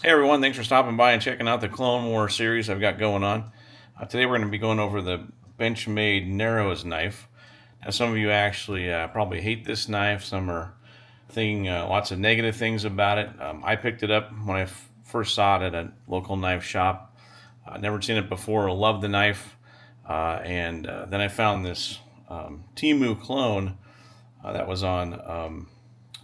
Hey everyone, thanks for stopping by and checking out the Clone War series I've got going on. Today we're going to be going over the Benchmade Narrows knife. Now some of you actually probably hate this knife. Some are thinking lots of negative things about it. I picked it up when I first saw it at a local knife shop. I'd never seen it before, loved the knife. And then I found this TEMU clone that was on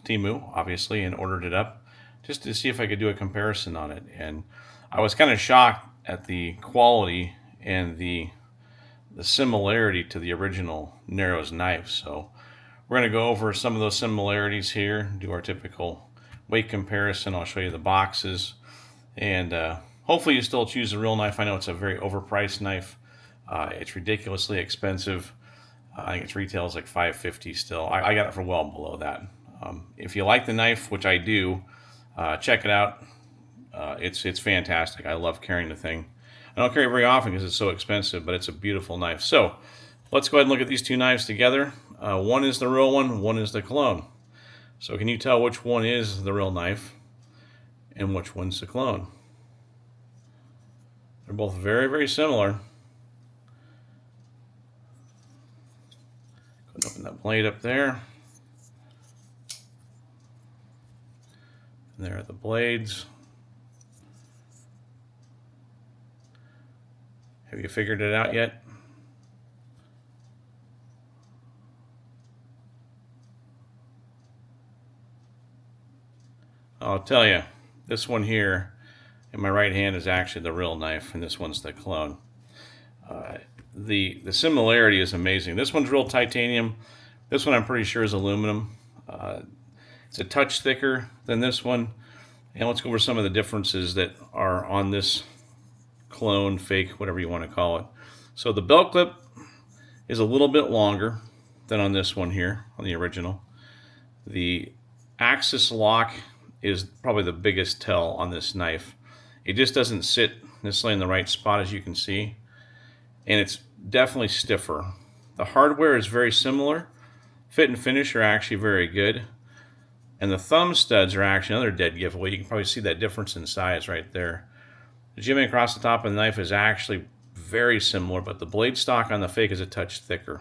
TEMU, obviously, and ordered it up just to see if I could do a comparison on it. And I was kind of shocked at the quality and the similarity to the original Narrows knife. So we're going to go over some of those similarities here, do our typical weight comparison. I'll show you the boxes, and hopefully you still choose the real knife. I know it's a very overpriced knife. It's ridiculously expensive. I think its retail is like $5.50 still. I got it for well below that. If you like the knife, which I do, check it out. It's fantastic. I love carrying the thing. I don't carry it very often because it's so expensive, but it's a beautiful knife. So let's go ahead and look at these two knives together. One is the real one is the clone. So can you tell which one is the real knife and which one's the clone? They're both very, very similar. Go ahead and open that blade up there. And there are the blades. Have you figured it out yet? I'll tell you, this one here in my right hand is actually the real knife, and this one's the clone. The similarity is amazing. This one's real titanium. This one I'm pretty sure is aluminum. It's a touch thicker than this one. And let's go over some of the differences that are on this clone, fake, whatever you want to call it. So the belt clip is a little bit longer than on this one here, on the original. The axis lock is probably the biggest tell on this knife. It just doesn't sit necessarily in the right spot, as you can see, and it's definitely stiffer. The hardware is very similar. Fit and finish are actually very good. And the thumb studs are actually another dead giveaway. You can probably see that difference in size right there. The jimming across the top of the knife is actually very similar, but the blade stock on the fake is a touch thicker.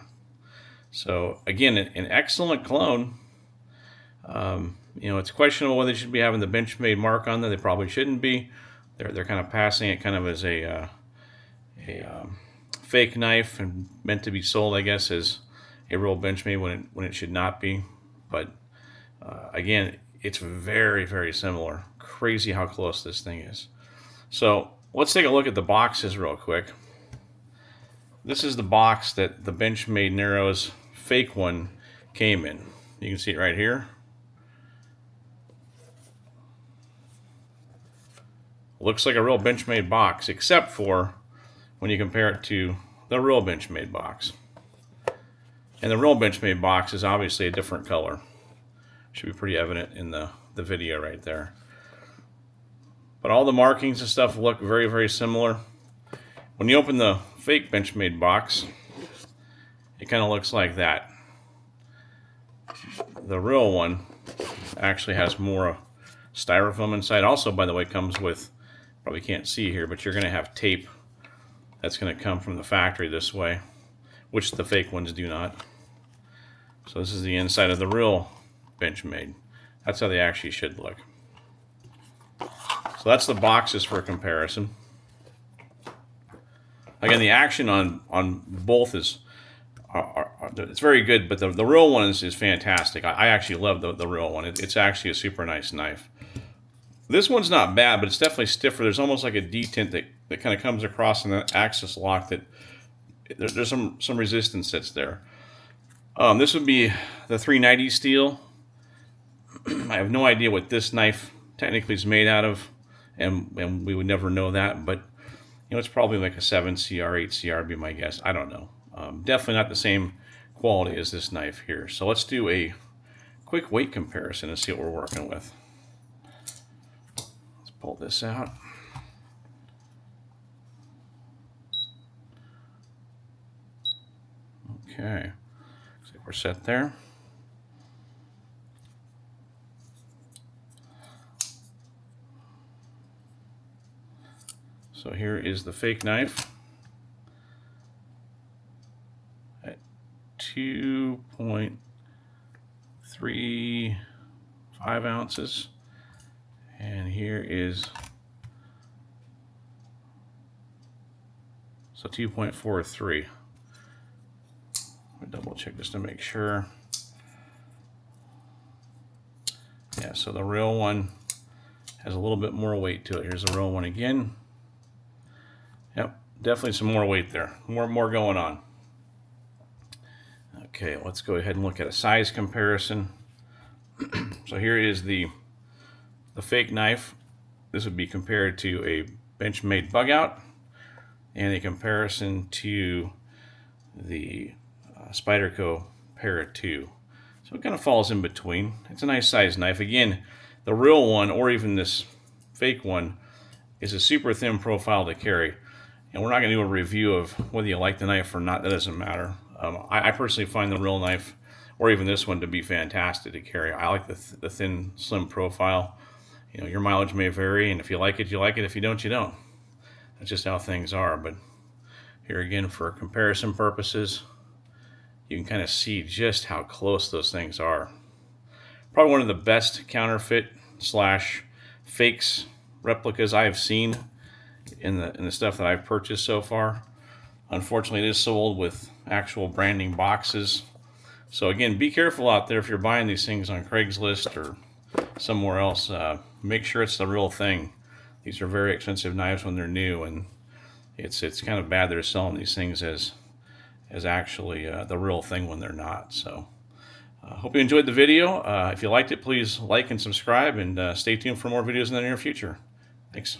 So again, an excellent clone. It's questionable whether they should be having the Benchmade mark on them. They probably shouldn't be. They're kind of passing it kind of as a fake knife and meant to be sold, I guess, as a real Benchmade when it should not be. But again, it's very, very similar. Crazy how close this thing is. So let's take a look at the boxes real quick. This is the box that the Benchmade Narrows fake one came in. You can see it right here. Looks like a real Benchmade box, except for when you compare it to the real Benchmade box. And the real Benchmade box is obviously a different color. Should be pretty evident in the video right there. But all the markings and stuff look very, very similar. When you open the fake Benchmade box, it kind of looks like that. The real one actually has more styrofoam inside. Also, by the way, comes with, probably can't see here, but you're going to have tape that's going to come from the factory this way, which the fake ones do not. So this is the inside of the real Benchmade. That's how they actually should look. So that's the boxes for comparison. Again, the action on both is it's very good, but the real one is fantastic. I actually love the real one. It's actually a super nice knife. This one's not bad, but it's definitely stiffer. There's almost like a detent that kind of comes across in the axis lock that there's some resistance that's there. This would be the 390 steel. I have no idea what this knife technically is made out of, and we would never know that, but it's probably like a 7CR, 8CR, be my guess. I don't know. Definitely not the same quality as this knife here. So let's do a quick weight comparison and see what we're working with. Let's pull this out. Okay, looks like we're set there. So here is the fake knife at 2.35 ounces. And here is, so 2.43. Double check just to make sure. Yeah, so the real one has a little bit more weight to it. Here's the real one again. Yep, definitely some more weight there. More going on. Okay, let's go ahead and look at a size comparison. So here is the fake knife. This would be compared to a Benchmade bug out, and a comparison to the Spyderco Para 2. So it kind of falls in between. It's a nice size knife. Again, the real one, or even this fake one, is a super thin profile to carry. And we're not going to do a review of whether you like the knife or not. That doesn't matter. I personally find the real knife, or even this one, to be fantastic to carry. I like the thin, slim profile. You know, your mileage may vary, and if you like it, you like it. If you don't, you don't. That's just how things are. But here again, for comparison purposes, you can kind of see just how close those things are. Probably one of the best counterfeit slash fakes replicas I have seen in the stuff that I've purchased so far. Unfortunately, it is sold with actual branding boxes. So again, be careful out there if you're buying these things on Craigslist or somewhere else. Make sure it's the real thing. These are very expensive knives when they're new, and it's kind of bad they're selling these things as actually the real thing when they're not. So hope you enjoyed the video. If you liked it, please like and subscribe, and stay tuned for more videos in the near future. Thanks.